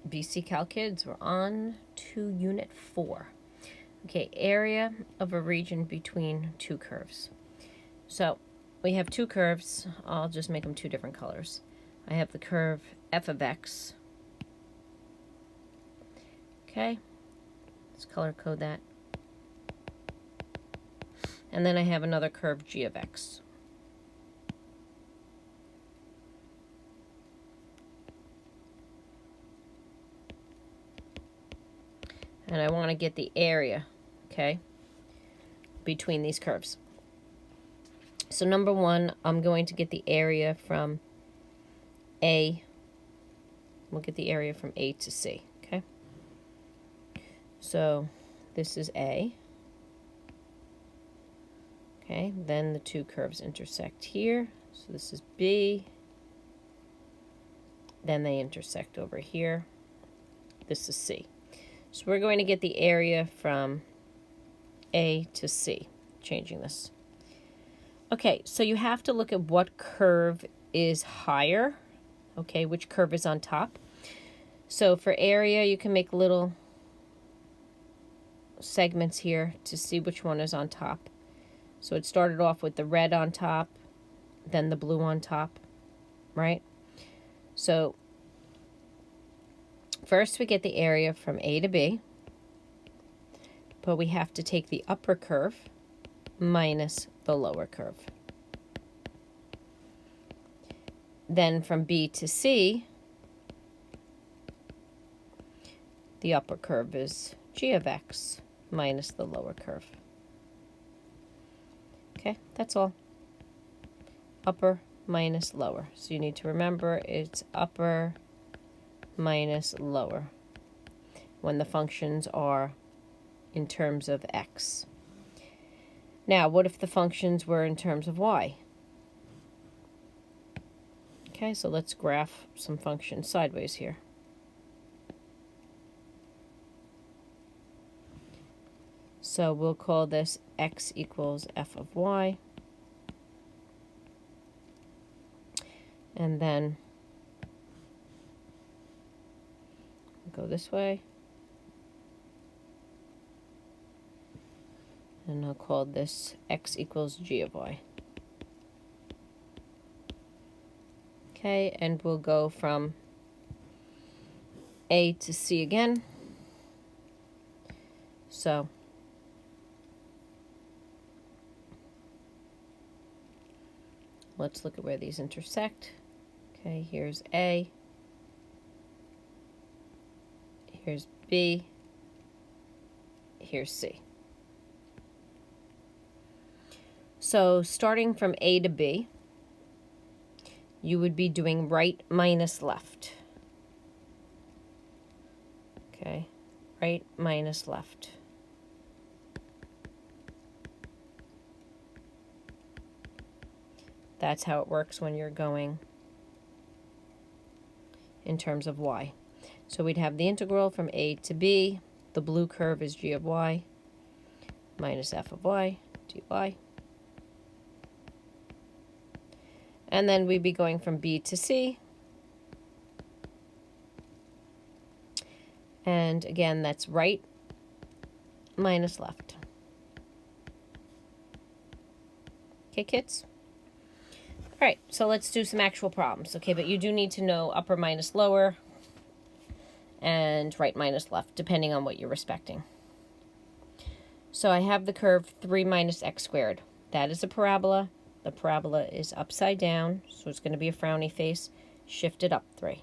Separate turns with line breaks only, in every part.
BC Calc kids, we're on to Unit 4. Okay, area of a region between two curves. So we have two curves. I'll just make them two different colors. I have the curve f of x. Okay, let's color code that. And then I have another curve g of x. And I want to get the area, okay, between these curves. So number one, I'm going to get the area from A. We'll get the area from A to C, okay? So this is A. Okay, then the two curves intersect here. So this is B. Then they intersect over here. This is C. So we're going to get the area from A to C, changing this. Okay, so you have to look at what curve is higher, okay, which curve is on top. So for area, you can make little segments here to see which one is on top. So it started off with the red on top, then the blue on top, right? So first we get the area from A to B, but we have to take the upper curve minus the lower curve. Then from B to C, the upper curve is g of x minus the lower curve. Okay, that's all. Upper minus lower. So you need to remember it's upper minus lower when the functions are in terms of x. Now, what if the functions were in terms of y? Okay, so let's graph some functions sideways here. So we'll call this x equals f of y. And then go this way. And I'll call this x equals g of y. Okay, and we'll go from A to C again. So let's look at where these intersect. Okay, here's A. Here's B. Here's C. So starting from A to B, you would be doing right minus left. Okay, right minus left. That's how it works when you're going in terms of y. So we'd have the integral from A to B. The blue curve is g of y minus f of y dy. And then we'd be going from B to C. And again, that's right minus left. Okay, kids? All right, so let's do some actual problems. Okay, but you do need to know upper minus lower and right minus left, depending on what you're respecting. So I have the curve 3 minus x squared. That is a parabola. The parabola is upside down, so it's going to be a frowny face, shifted up 3.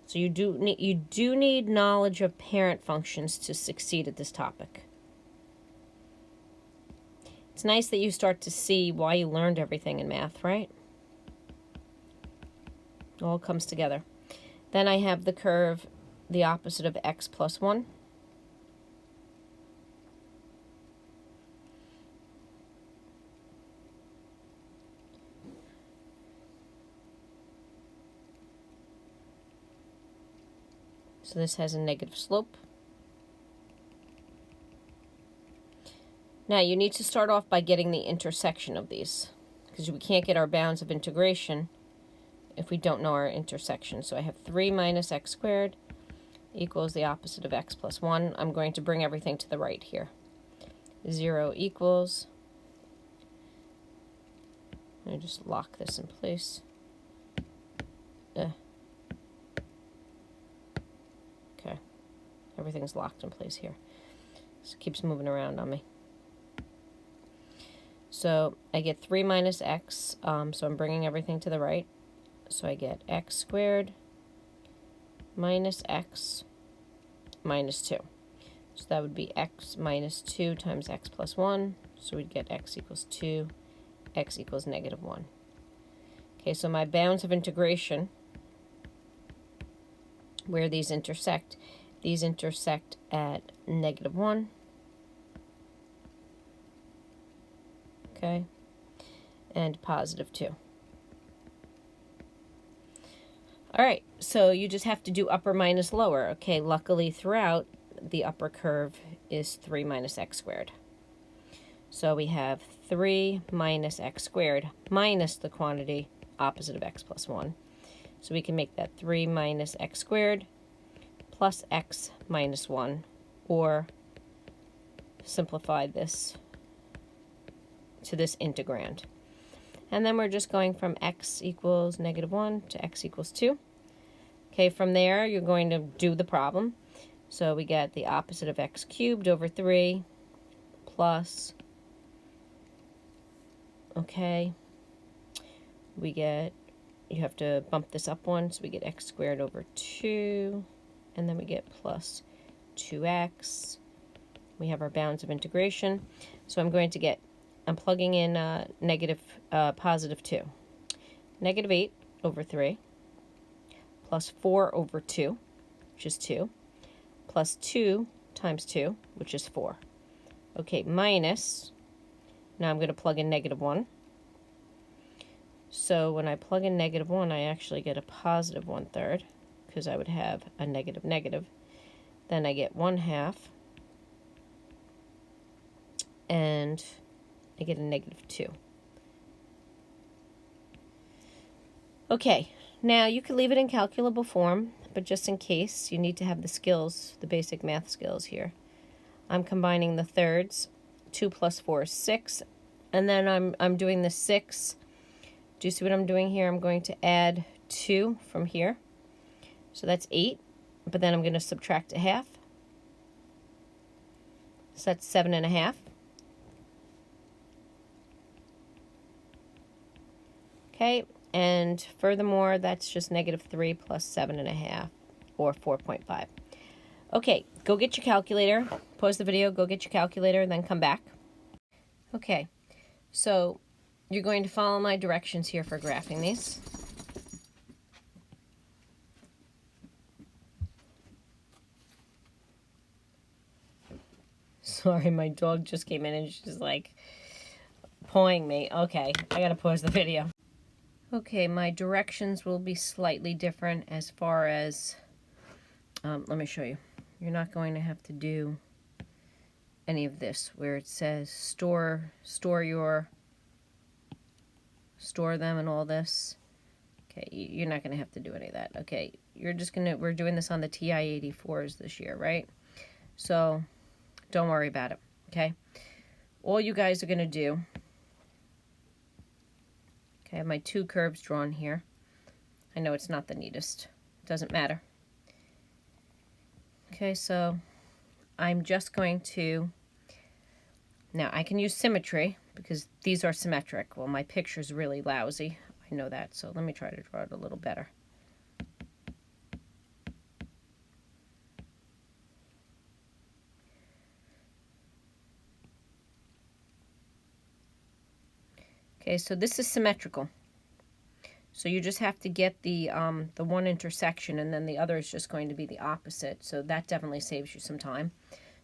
So you do need knowledge of parent functions to succeed at this topic. It's nice that you start to see why you learned everything in math, right? It all comes together. Then I have the curve, the opposite of x plus 1. So this has a negative slope. Now you need to start off by getting the intersection of these, because we can't get our bounds of integration if we don't know our intersection. So I have 3 minus x squared equals the opposite of x plus 1. I'm going to bring everything to the right here. 0 equals, let me just lock this in place. Okay, everything's locked in place here. So it keeps moving around on me. So I get 3 minus x, so I'm bringing everything to the right. So I get x squared minus x minus 2. So that would be x minus 2 times x plus 1. So we'd get x equals 2, x equals negative 1. Okay, so my bounds of integration, where these intersect at negative 1. Okay, and positive 2. All right, so you just have to do upper minus lower. Okay, luckily throughout, the upper curve is 3 minus x squared. So we have 3 minus x squared minus the quantity opposite of x plus 1. So we can make that 3 minus x squared plus x minus 1, or simplify this to this integrand. And then we're just going from x equals negative 1 to x equals 2. Okay, from there you're going to do the problem. So we get the opposite of x cubed over 3 plus, okay, we get, you have to bump this up one, so we get x squared over 2, and then we get plus 2x. We have our bounds of integration. So I'm going to get, I'm plugging in positive 2. Negative 8 over 3 plus 4 over 2, which is 2, plus 2 times 2, which is 4. Okay, minus, now I'm going to plug in negative 1. So when I plug in negative 1, I actually get a positive 1/3, because I would have a negative negative. Then I get 1/2, and I get a negative 2. Okay, now you could leave it in calculable form, but just in case, you need to have the skills, the basic math skills here. I'm combining the thirds. 2 plus 4 is 6, and then I'm doing the 6. Do you see what I'm doing here? I'm going to add 2 from here. So that's 8, but then I'm going to subtract a half. So that's 7.5. Okay, and furthermore, that's just negative 3 plus 7.5, or 4.5. Okay, go get your calculator. Pause the video, go get your calculator, and then come back. Okay, so you're going to follow my directions here for graphing these. Sorry, my dog just came in and she's like pawing me. Okay, I gotta pause the video. Okay, my directions will be slightly different as far as, let me show you. You're not going to have to do any of this where it says store them and all this. Okay, you're not going to have to do any of that. Okay, we're doing this on the TI-84s this year, right? So don't worry about it, okay? All you guys are going to do, okay, I have my 2 curves drawn here. I know it's not the neatest. It doesn't matter. Okay, so I'm just going to, now I can use symmetry because these are symmetric. Well, my picture's really lousy. I know that, so let me try to draw it a little better. Okay, so this is symmetrical. So you just have to get the one intersection, and then the other is just going to be the opposite. So that definitely saves you some time.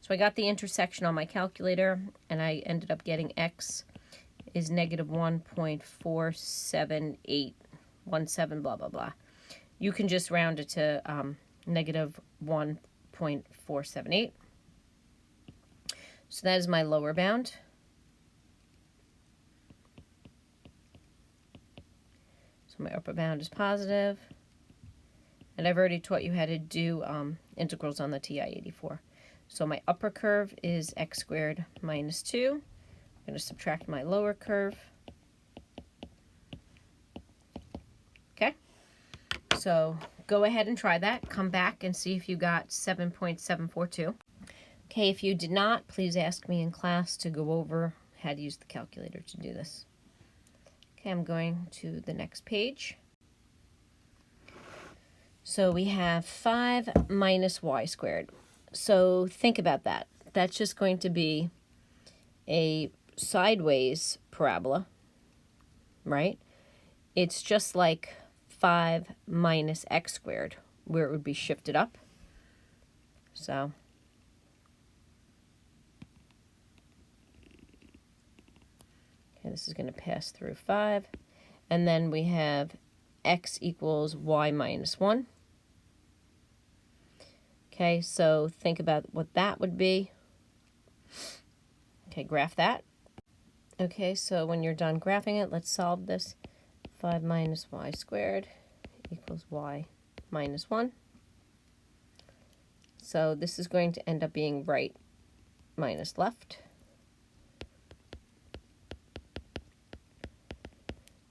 So I got the intersection on my calculator, and I ended up getting x is negative 1.47817, blah, blah, blah. You can just round it to negative 1.478. So that is my lower bound. So my upper bound is positive. And I've already taught you how to do integrals on the TI-84. So my upper curve is x squared minus 2. I'm going to subtract my lower curve. Okay, so go ahead and try that. Come back and see if you got 7.742. Okay, if you did not, please ask me in class to go over how to use the calculator to do this. Okay, I'm going to the next page. So we have 5 minus y squared. So think about that. That's just going to be a sideways parabola, right? It's just like 5 minus x squared, where it would be shifted up. So okay, this is going to pass through 5. And then we have x equals y minus 1. Okay, so think about what that would be. Okay, graph that. Okay, so when you're done graphing it, let's solve this. 5 minus y squared equals y minus 1. So this is going to end up being right minus left.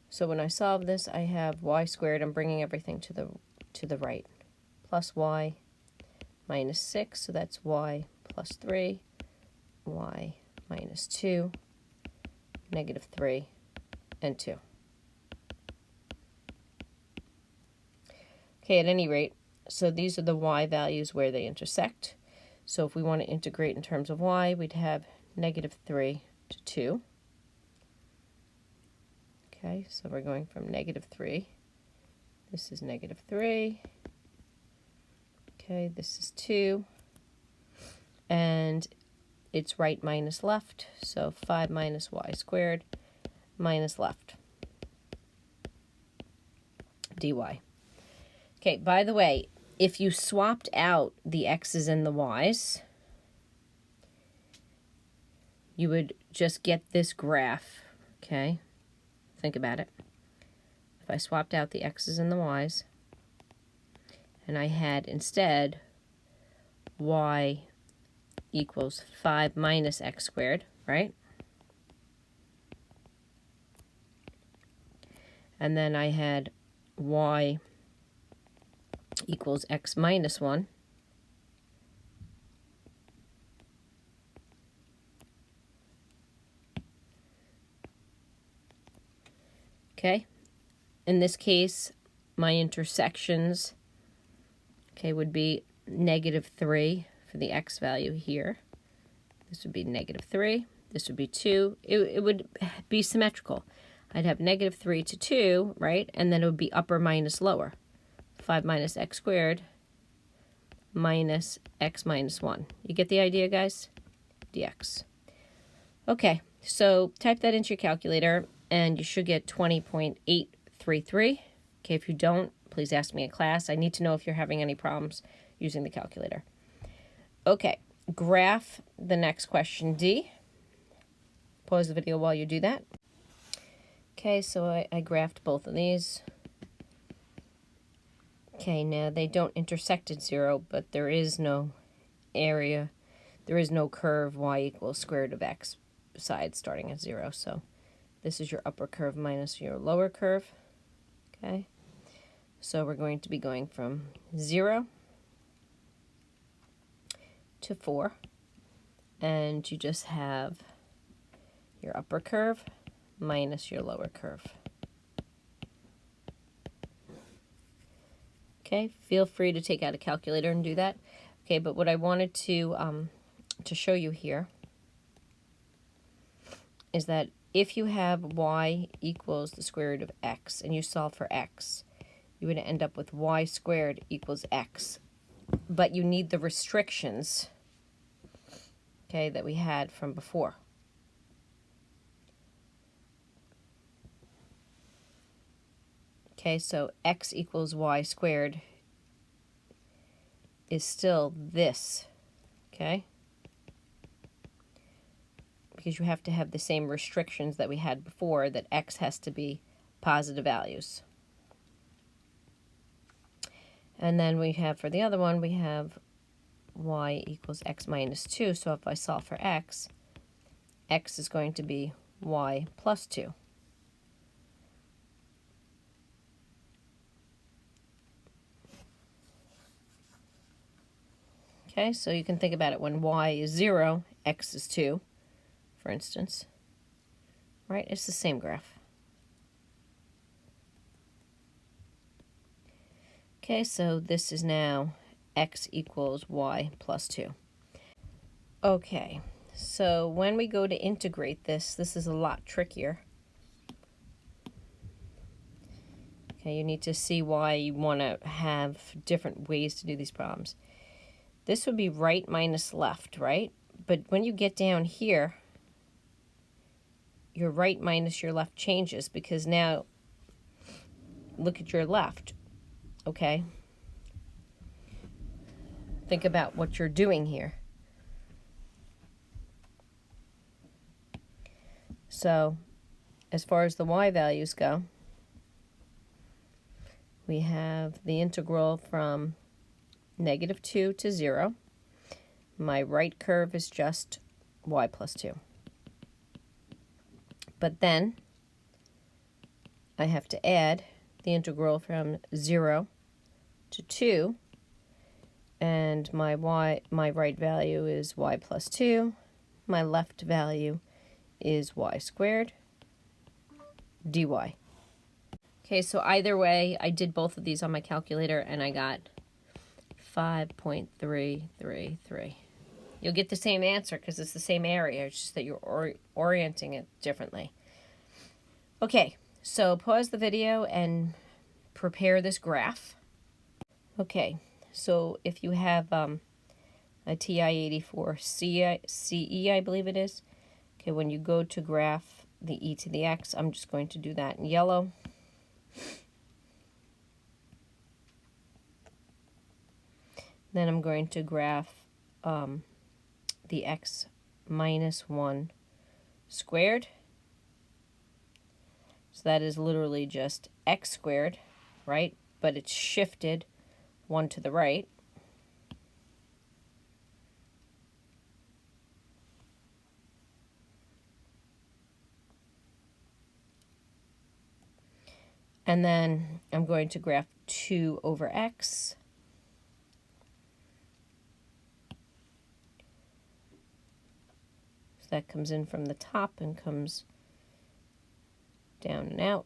So when I solve this, I have y squared. I'm bringing everything to the right. Plus y minus 6, so that's y plus 3, y minus 2, negative 3, and 2. Okay, at any rate, so these are the y values where they intersect. So if we want to integrate in terms of y, we'd have negative 3 to 2. Okay, so we're going from negative 3. This is negative 3. Okay, this is 2. And it's right minus left, so 5 minus y squared minus left dy. Okay, by the way, if you swapped out the x's and the y's, you would just get this graph, okay? Think about it. If I swapped out the x's and the y's, and I had instead y equals 5 minus x squared, right? And then I had y equals x minus 1. Okay, in this case, my intersections, okay, would be negative 3 for the x value here. This would be negative 3. This would be 2. It would be symmetrical. I'd have negative 3 to 2, right? And then it would be upper minus lower. 5 minus x squared minus x minus 1. You get the idea, guys? dx. Okay, so type that into your calculator, and you should get 20.833. Okay, if you don't, please ask me in class. I need to know if you're having any problems using the calculator. Okay, graph the next question D. Pause the video while you do that. Okay, so I graphed both of these. Okay, now they don't intersect at 0, but there is no area, there is no curve y equals square root of x side starting at 0. So this is your upper curve minus your lower curve. Okay, so we're going to be going from 0 to 4, and you just have your upper curve minus your lower curve. Okay, feel free to take out a calculator and do that. Okay, but what I wanted to show you here is that if you have y equals the square root of x and you solve for x, you would end up with y squared equals x. But you need the restrictions, okay, that we had from before. Okay, so x equals y squared is still this, okay? Because you have to have the same restrictions that we had before, that x has to be positive values. And then we have, for the other one, we have y equals x minus 2. So if I solve for x is going to be y plus 2. Okay, so you can think about it when y is 0, x is 2, for instance. Right? It's the same graph. Okay, so this is now x equals y plus 2. Okay, so when we go to integrate this is a lot trickier. Okay, you need to see why you want to have different ways to do these problems. This would be right minus left, right? But when you get down here, your right minus your left changes because now look at your left, okay? Think about what you're doing here. So as far as the y values go, we have the integral from -2 to 0. My right curve is just y plus 2. But then I have to add the integral from 0 to 2, and my right value is y plus 2. My left value is y squared dy. Okay, so either way, I did both of these on my calculator and I got 5.333. You'll get the same answer because it's the same area. It's just that you're orienting it differently. Okay, so pause the video and prepare this graph. Okay, so if you have a TI-84 CE, I believe it is. Okay, when you go to graph the e to the x, I'm just going to do that in yellow. Then I'm going to graph the x minus 1 squared. So that is literally just x squared, right? But it's shifted 1 to the right. And then I'm going to graph 2 over x. So that comes in from the top and comes down and out.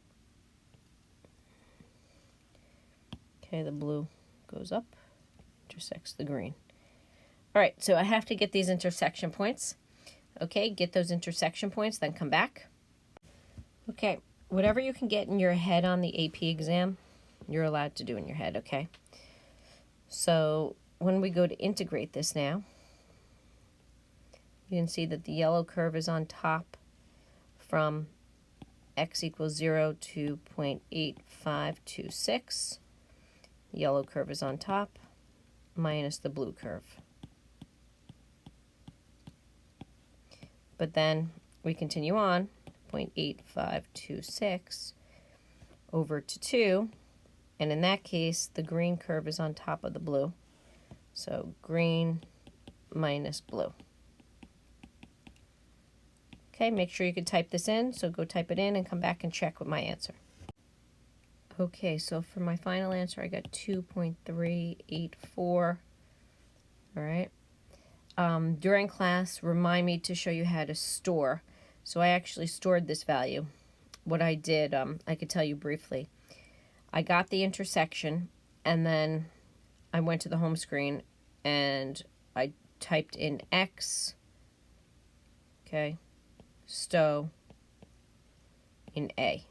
Okay, the blue goes up, intersects the green. All right, so I have to get these intersection points. Okay, get those intersection points, then come back. Okay, whatever you can get in your head on the AP exam, you're allowed to do in your head, okay? So when we go to integrate this now, you can see that the yellow curve is on top from x equals 0 to 0.8526. The yellow curve is on top minus the blue curve. But then we continue on, 0.8526 over to 2, and in that case, the green curve is on top of the blue. So green minus blue. Okay, make sure you can type this in, so go type it in and come back and check with my answer. Okay, so for my final answer, I got 2.384. All right. During class, remind me to show you how to store. So I actually stored this value. What I did, I could tell you briefly. I got the intersection, and then I went to the home screen, and I typed in x, okay, stow in A.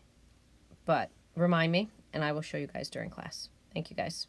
But remind me, and I will show you guys during class. Thank you, guys.